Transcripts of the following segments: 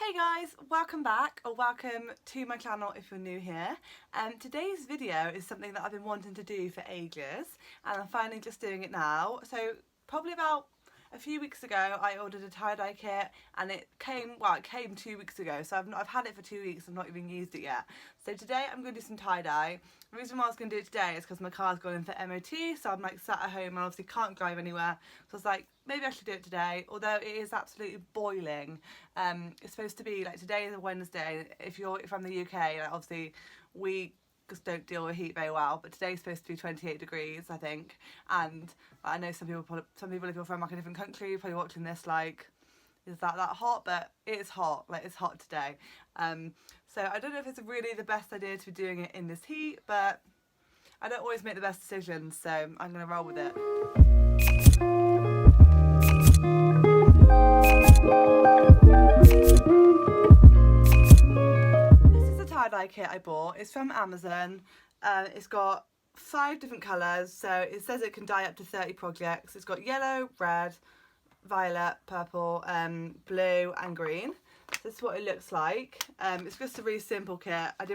Hey guys, welcome back or welcome to my channel if you're new here. Today's video is something that I've been wanting to do for ages and I'm finally just doing it now. So probably about a few weeks ago I ordered a tie-dye kit and it came 2 weeks ago, so I've had it for 2 weeks and not even used it yet. So today I'm going to do some tie-dye. The reason why I was going to do it today is because my car's gone in for MOT, so I'm like sat at home and obviously can't drive anywhere, so I was like, maybe I should do it today, although it is absolutely boiling. It's supposed to be like, today is a Wednesday. If I'm the UK, like, obviously we just don't deal with heat very well, but today's supposed to be 28 degrees I think, and I know some people if you're from like a different country you're probably watching this like, is that hot? But it is hot, like it's hot today. So I don't know if it's really the best idea to be doing it in this heat, but I don't always make the best decisions, so I'm going to roll with it. This is a tie-dye kit I bought. It's from Amazon. It's got 5 different colours, so it says it can dye up to 30 projects. It's got yellow, red, violet, purple, blue and green. So this is what it looks like. It's just a really simple kit. I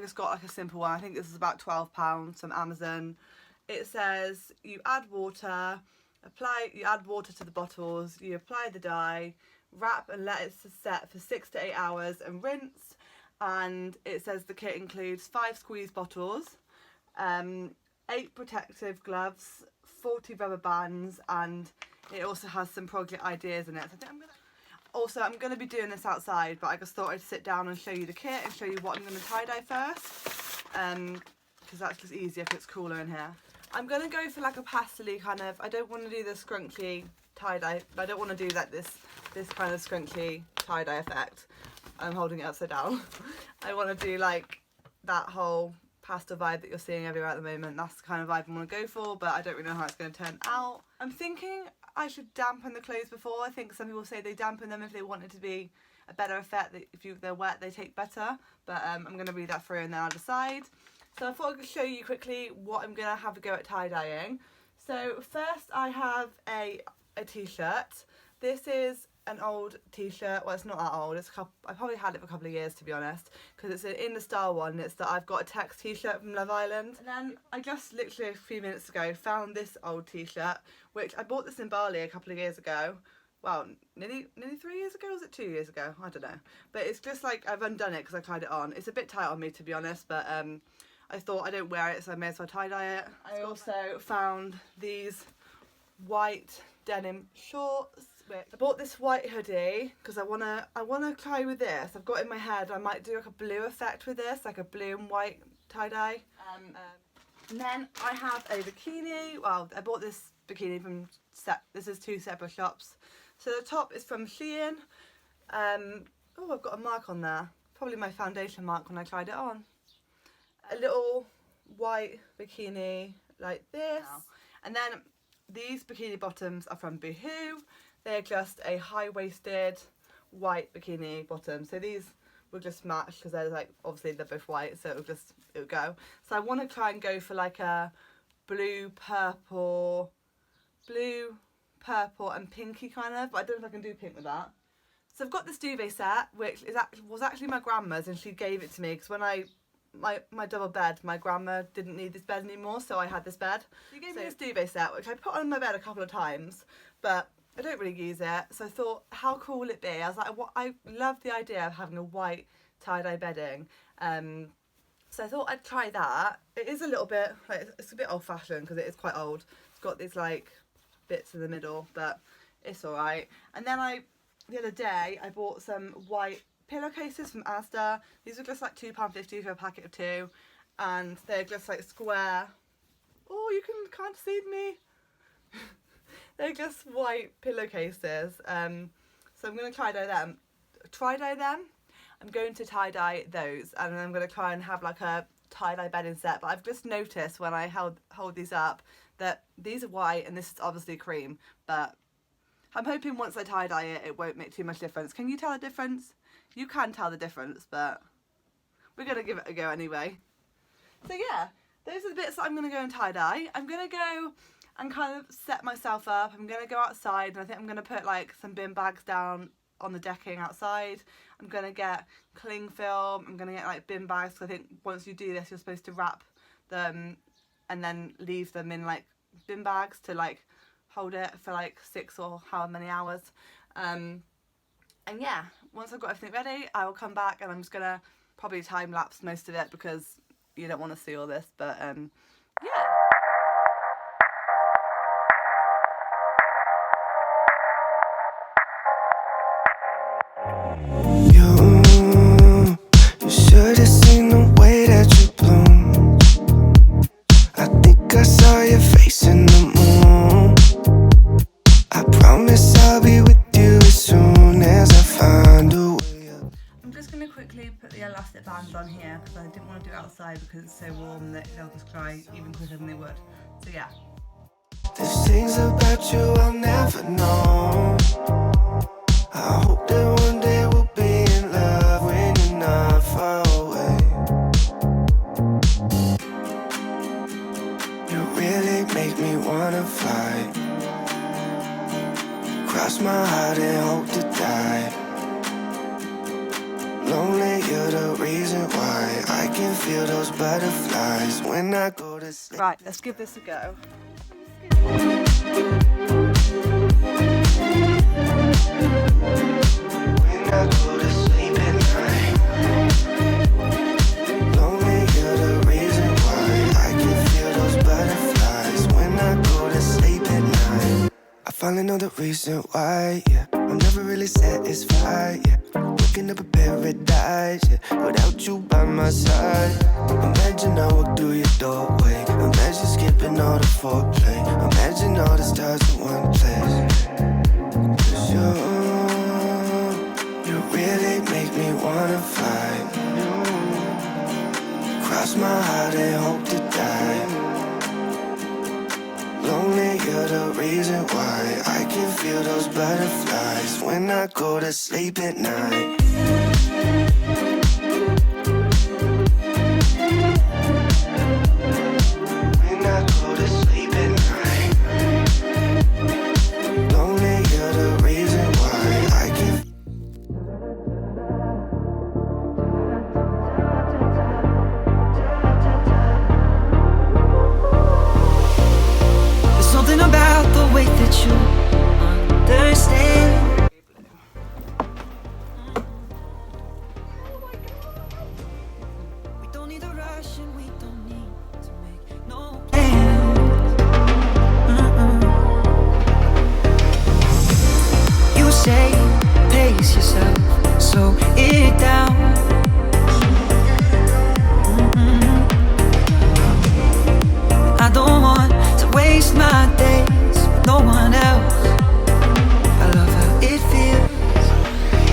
just got like a simple one. I think this is about £12 from Amazon. It says you add water, you add water to the bottles, you apply the dye, wrap and let it set for 6 to 8 hours and rinse. And it says the kit includes 5 squeeze bottles, 8 protective gloves, 40 rubber bands, and it also has some project ideas in it. So I'm going to be doing this outside, but I just thought I'd sit down and show you the kit and show you what I'm going to tie-dye first, because that's just easier if it's cooler in here. I'm going to go for like a pastel-y kind of, I don't want to do the scrunchy tie-dye, I don't want to do like this kind of scrunchy tie-dye effect. I'm holding it upside down. I want to do like that whole pastel vibe that you're seeing everywhere at the moment. That's the kind of vibe I want to go for, but I don't really know how it's going to turn out. I'm thinking I should dampen the clothes before. I think some people say they dampen them if they want it to be a better effect, that if they're wet they take better, but I'm going to read that through and then I'll decide. So I thought I could show you quickly what I'm going to have a go at tie-dyeing. So first I have a t-shirt. This is an old t-shirt. Well, it's not that old. I probably had it for a couple of years, to be honest, because it's an In the Style one. It's that I've got a text t-shirt from Love Island. And then I just literally a few minutes ago found this old t-shirt, which I bought this in Bali a couple of years ago. Well, nearly 3 years ago, or was it 2 years ago? I don't know. But it's just like I've undone it because I tried it on. It's a bit tight on me, to be honest, but I thought I don't wear it, so I may as well tie-dye it. I also found these white denim shorts. I bought this white hoodie because I wanna try with this. I've got in my head I might do like a blue effect with this, like a blue and white tie-dye. And then I have a bikini. Well, I bought this bikini from this is 2 separate shops. So the top is from Shein. Oh, I've got a mark on there. Probably my foundation mark when I tried it on. A little white bikini like this. And then these bikini bottoms are from Boohoo. They're just a high-waisted white bikini bottom. So these will just match because they're like, obviously they're both white, so it'll go. So I want to try and go for like a blue, purple and pinky kind of, but I don't know if I can do pink with that. So I've got this duvet set, which was actually my grandma's, and she gave it to me because when my double bed, my grandma didn't need this bed anymore, so I had this bed. She gave me this duvet set, which I put on my bed a couple of times, but I don't really use it, so I thought, how cool will it be? I was like, I love the idea of having a white tie-dye bedding, so I thought I'd try that. It is a little bit, like, it's a bit old-fashioned because it is quite old. It's got these like bits in the middle, but it's alright. And then the other day, I bought some white pillowcases from Asda. These are just like £2.50 for a packet of 2, and they're just like square. Oh, you can can't see me. They're just white pillowcases. So I'm going to tie-dye them. I'm going to tie-dye those, and I'm going to try and have like a tie-dye bedding set. But I've just noticed when I hold these up that these are white and this is obviously cream. But I'm hoping once I tie-dye it, it won't make too much difference. Can you tell the difference? You can tell the difference, but we're going to give it a go anyway. So yeah, those are the bits that I'm going to go and tie-dye. I'm going to go and kind of set myself up. I'm going to go outside, and I think I'm going to put like some bin bags down on the decking outside. I'm going to get cling film. I'm going to get like bin bags, because I think once you do this you're supposed to wrap them and then leave them in like bin bags to like hold it for like 6 or however many hours. And yeah, once I've got everything ready, I will come back and I'm just going to probably time lapse most of it because you don't want to see all this, but yeah. You should have seen the way that you bloom. I think I saw your face in the moon. I promise I'll be with you as soon as I find a way up. I'm just going to quickly put the elastic bands on here because I didn't want to do it outside because it's so warm that they'll just dry even quicker than they would. So yeah. There's things about you I'll never know. I hope that one day we'll be in love when you're not far away. You really make me wanna fly, cross my heart and hope to die. Lonely, you're the reason why I can feel those butterflies when I go to sleep. Right, let's give this a go. When I go to sleep at night, lonely, you're the reason why I can feel those butterflies when I go to sleep at night. I finally know the reason why, yeah. I'm never really satisfied, yeah. Waking up a paradise, yeah, without you by my side. Imagine I walk through your doorway. Imagine skipping all the foreplay. Imagine all the stars in one place. 'Cause you really make me wanna fly. Cross my heart and hope to die. Lonely, you're the reason why I can feel those butterflies when I go to sleep at night. When I go to sleep at night, lonely, you're the reason why I can. There's something about the way that you understand. We don't need a rush and we don't need to make no plans. You say pace yourself, slow it down. I don't want to waste my days with no one else. I love how it feels,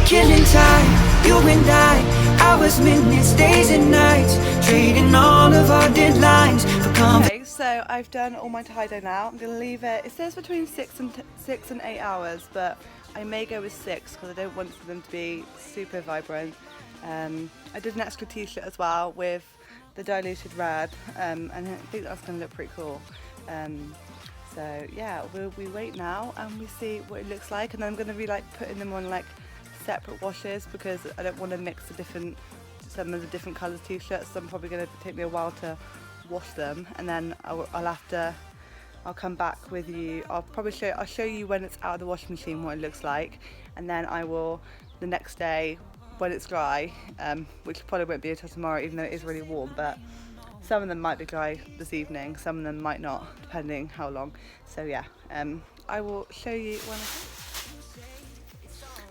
killing time, you and I, hours, minutes, days and nights, trading all of our deadlines for comfort. Okay, so I've done all my tie-dye now. I'm going to leave it, it says between 6 and 8 hours, but I may go with 6 because I don't want them to be super vibrant. I did an extra t-shirt as well with the diluted red, and I think that's going to look pretty cool. So yeah, we wait now and we see what it looks like, and then I'm going to be like putting them on like separate washes because I don't want to mix some of the different colours t-shirts, so I'm probably going to take me a while to wash them, and then I'll come back with you. I'll show you when it's out of the washing machine what it looks like, and then I will the next day when it's dry, which probably won't be until tomorrow even though it is really warm, but some of them might be dry this evening, some of them might not, depending how long. So yeah, I will show you when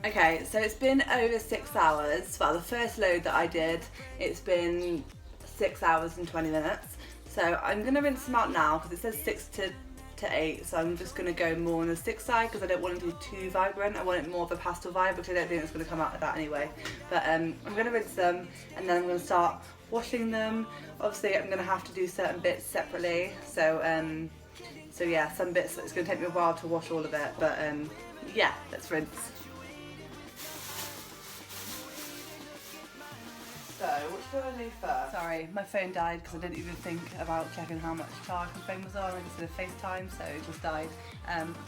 Okay, so it's been over 6 hours. Well, the first load that I did, it's been 6 hours and 20 minutes. So I'm going to rinse them out now because it says 6 to 8, so I'm just going to go more on the 6 side because I don't want it to be too vibrant. I want it more of a pastel vibe, which I don't think it's going to come out of that anyway. But I'm going to rinse them and then I'm going to start washing them. Obviously I'm going to have to do certain bits separately, so yeah, some bits it's going to take me a while to wash all of it, but yeah, let's rinse. So which do you want to do first? Sorry, my phone died because I didn't even think about checking how much charge my phone was on. I just did a FaceTime, so it just died.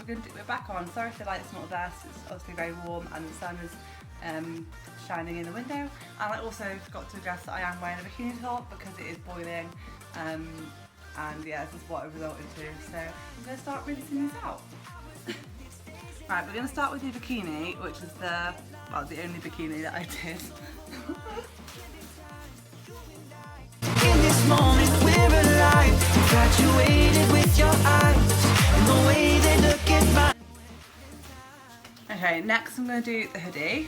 We're back on. Sorry if the light's not the best. It's obviously very warm and the sun is shining in the window. And I also forgot to address that I am wearing a bikini top because it is boiling. And yeah, this is what it resulted to. So I'm going to start rinsing these out. Right, we're going to start with the bikini, which is the only bikini that I did. In this moment we're alive, infatuated with your eyes and the way they look at mine. Okay, next I'm going to do the hoodie.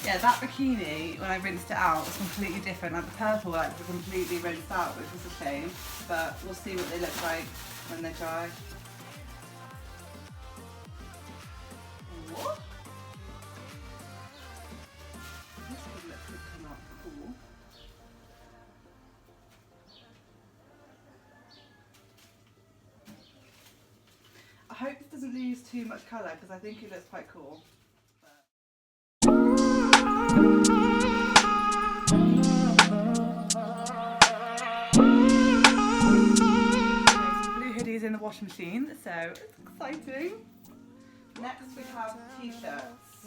Yeah, that bikini, when I rinsed it out, was completely different. Like the purple, was completely rinsed out, which was a shame. But we'll see what they look like when they dry. What? This could come out cool. I hope this doesn't lose too much colour because I think it looks quite cool. Blue hoodies in the washing machine, so it's exciting. Next we have t-shirts.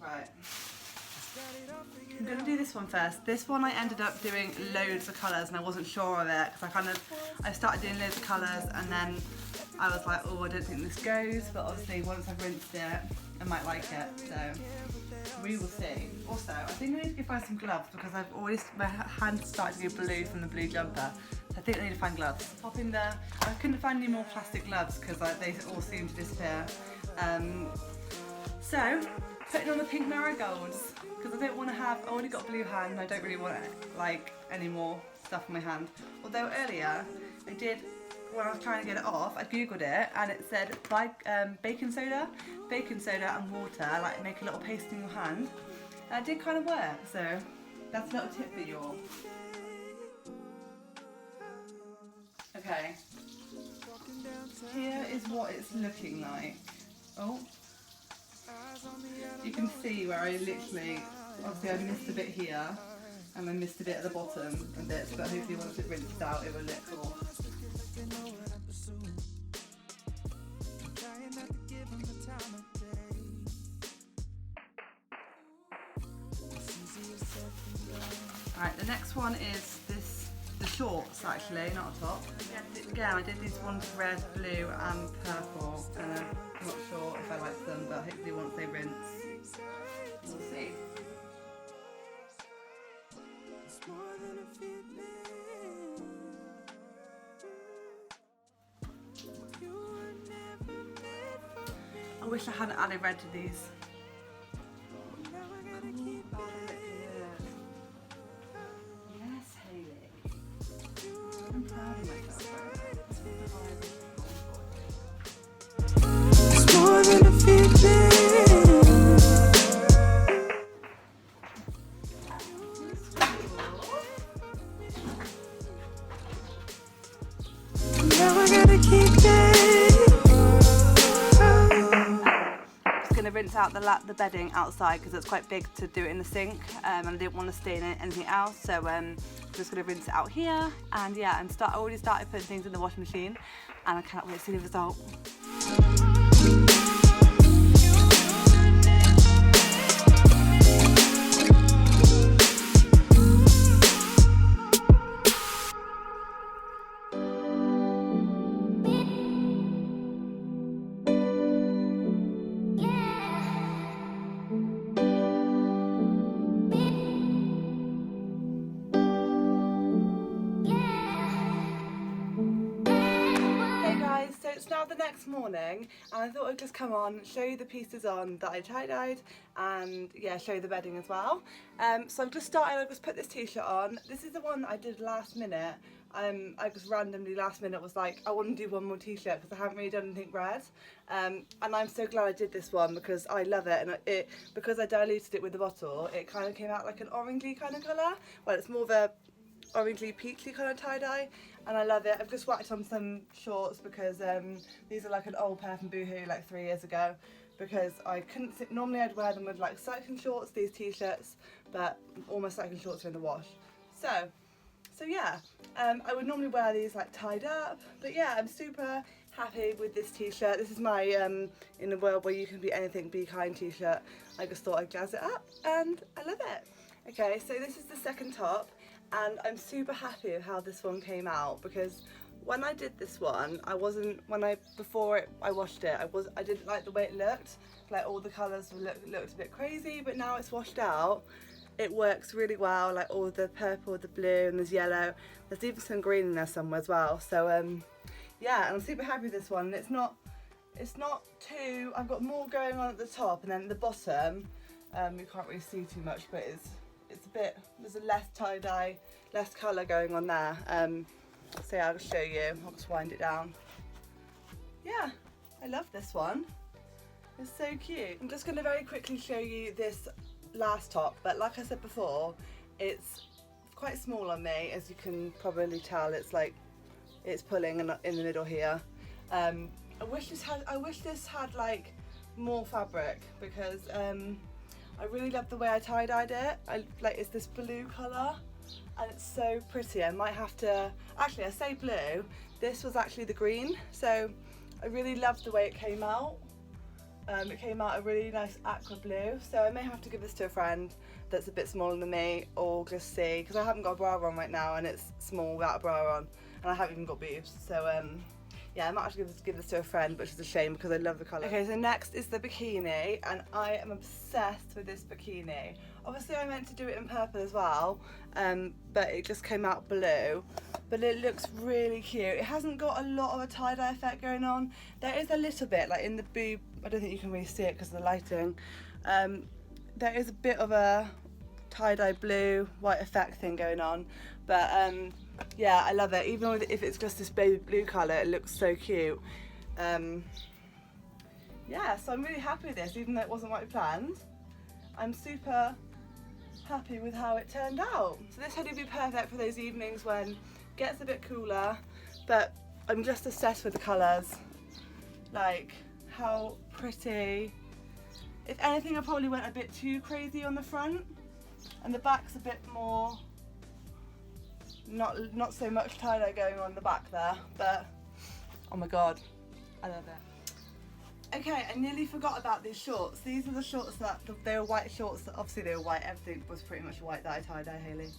Right. I'm going to do this one first. This one I ended up doing loads of colours and I wasn't sure of it because I started doing loads of colours and then I was like, oh, I don't think this goes, but obviously once I've rinsed it I might like it, so we will see. Also, I think I need to go find some gloves because my hand started to go blue from the blue jumper. So I think I need to find gloves. Pop in there. I couldn't find any more plastic gloves because they all seem to disappear. So, putting on the pink marigolds because I already got a blue hand and I don't really want any more stuff in my hand. Although earlier I did, when I was trying to get it off, I googled it and it said buy baking soda and water, make a little paste in your hand. And it did kind of work, so that's a little tip for you all. Okay, here is what it's looking like. Oh, you can see where I literally, obviously I missed a bit here and I missed a bit at the bottom and bits, but hopefully once it rinses out it will look cool. Right, the next one is the shorts actually, not a top. Again, I did these ones red, blue and purple and I'm not sure if I like them, but hopefully once they rinse, we'll see. I wish I hadn't added red to these. Yes, Hayley. I'm proud of myself. It's more than a feeling. Now I gotta keep it. Rinse out the bedding outside because it's quite big to do it in the sink and I didn't want to stain anything else, so I'm just going to rinse it out here. And yeah, I already started putting things in the washing machine and I cannot wait to see the result. It's now the next morning and I thought I'd just come on, show you the pieces on that I tie-dyed and yeah, show you the bedding as well. So I've just put this t-shirt on. This is the one that I did last minute. I just randomly last minute was like, I want to do one more t-shirt because I haven't really done anything red. And I'm so glad I did this one because I love it, and because I diluted it with the bottle, it kind of came out like an orangey kind of colour. Well, it's more of a orangey peachy kind of tie-dye and I love it. I've just whacked on some shorts because these are like an old pair from Boohoo like 3 years ago because I couldn't sit, normally I'd wear them with like cycling shorts, these t-shirts, but all my cycling shorts are in the wash. So yeah, I would normally wear these like tied up, but yeah, I'm super happy with this t-shirt. This is my in a world where you can be anything, be kind t-shirt. I just thought I'd jazz it up and I love it. Okay, so this is the second top and I'm super happy with how this one came out, because when I did this one, I wasn't, before I washed it, I didn't like the way it looked. Like all the colours looked a bit crazy, but now it's washed out, it works really well. Like all the purple, the blue, and there's yellow. There's even some green in there somewhere as well. So yeah, and I'm super happy with this one. It's not too, I've got more going on at the top, and then at the bottom, you can't really see too much, but it's a bit, there's a less tie-dye, less colour going on there. So yeah, I'll show you, I'll just wind it down. Yeah, I love this one. It's so cute. I'm just going to very quickly show you this last top, but like I said before, it's quite small on me, as you can probably tell. It's like, it's pulling in the middle here. I wish this had like more fabric, because I really love the way I tie-dyed it. It's this blue colour and it's so pretty. I might have to, actually I say blue, this was actually the green, so I really loved the way it came out. It came out a really nice aqua blue, so I may have to give this to a friend that's a bit smaller than me, or just see, because I haven't got a bra on right now and it's small without a bra on, and I haven't even got boobs, so yeah, I might actually give this to a friend, which is a shame because I love the colour. Okay, so next is the bikini, and I am obsessed with this bikini. Obviously I meant to do it in purple as well, but it just came out blue, but it looks really cute. It hasn't got a lot of a tie-dye effect going on. There is a little bit, like in the boob, I don't think you can really see it because of the lighting. There is a bit of a tie-dye blue, white effect thing going on, but yeah, I love it. Even if it's just this baby blue colour, it looks so cute. Yeah, so I'm really happy with this, even though it wasn't what I planned. I'm super happy with how it turned out. So this hoodie would be perfect for those evenings when it gets a bit cooler, but I'm just obsessed with the colours. Like, how pretty. If anything, I probably went a bit too crazy on the front, and the back's a bit more, not so much tie-dye going on the back there, but oh my god, I love it. Okay, I nearly forgot about these shorts. These are the shorts that, they were white shorts, obviously they were white, everything was pretty much white that I tie-dye, Hayley.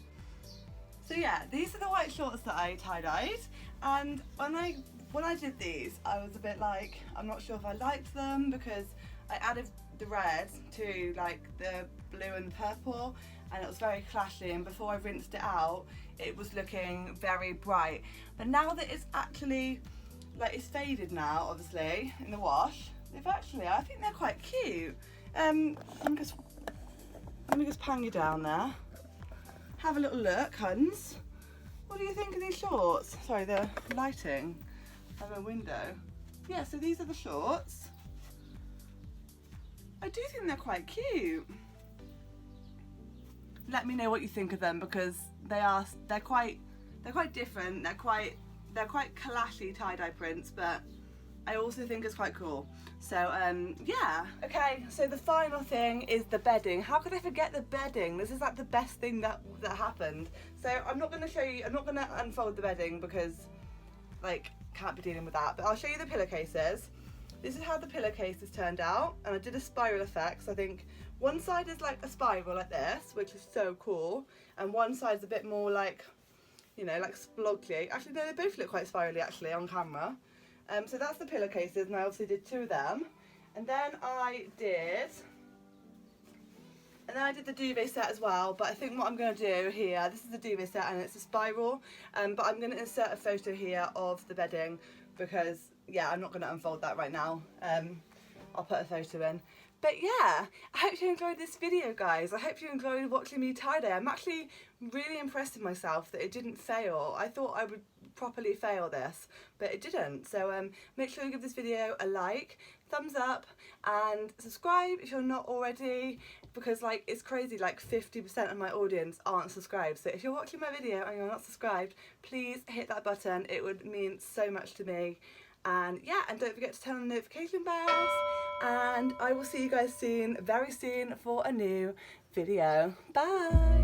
So yeah, these are the white shorts that I tie-dyed, and when I did these, I was a bit like, I'm not sure if I liked them, because I added the red to like the blue and purple, and it was very clashy, and before I rinsed it out, it was looking very bright. But now that it's actually, like, it's faded now, obviously, in the wash, I think they're quite cute. Let me just pan you down there. Have a little look, Huns. What do you think of these shorts? Sorry, the lighting of a window. Yeah, so these are the shorts. I do think they're quite cute. Let me know what you think of them, because they're quite different. They're quite clashy tie-dye prints, but I also think it's quite cool. So yeah. Okay, so the final thing is the bedding. How could I forget the bedding? This is like the best thing that happened. So I'm not going to show you, I'm not going to unfold the bedding because like can't be dealing with that, but I'll show you the pillowcases. This is how the pillowcases turned out, and I did a spiral effect. So I think one side is like a spiral like this, which is so cool, and one side's a bit more like, you know, like splogly. Actually, no, they both look quite spirally actually on camera. So that's the pillowcases, and I obviously did two of them. And then I did the duvet set as well, but I think what I'm going to do here, this is the duvet set and it's a spiral, but I'm going to insert a photo here of the bedding, because yeah, I'm not going to unfold that right now. I'll put a photo in. But yeah, I hope you enjoyed this video, guys. I hope you enjoyed watching me tie-dye. I'm actually really impressed with myself that it didn't fail. I thought I would properly fail this, but it didn't. So make sure you give this video a like, thumbs up, and subscribe if you're not already, because like it's crazy, like 50% of my audience aren't subscribed. So if you're watching my video and you're not subscribed, please hit that button. It would mean so much to me. And yeah, and don't forget to turn on the notification bells. And I will see you guys soon, very soon, for a new video. Bye.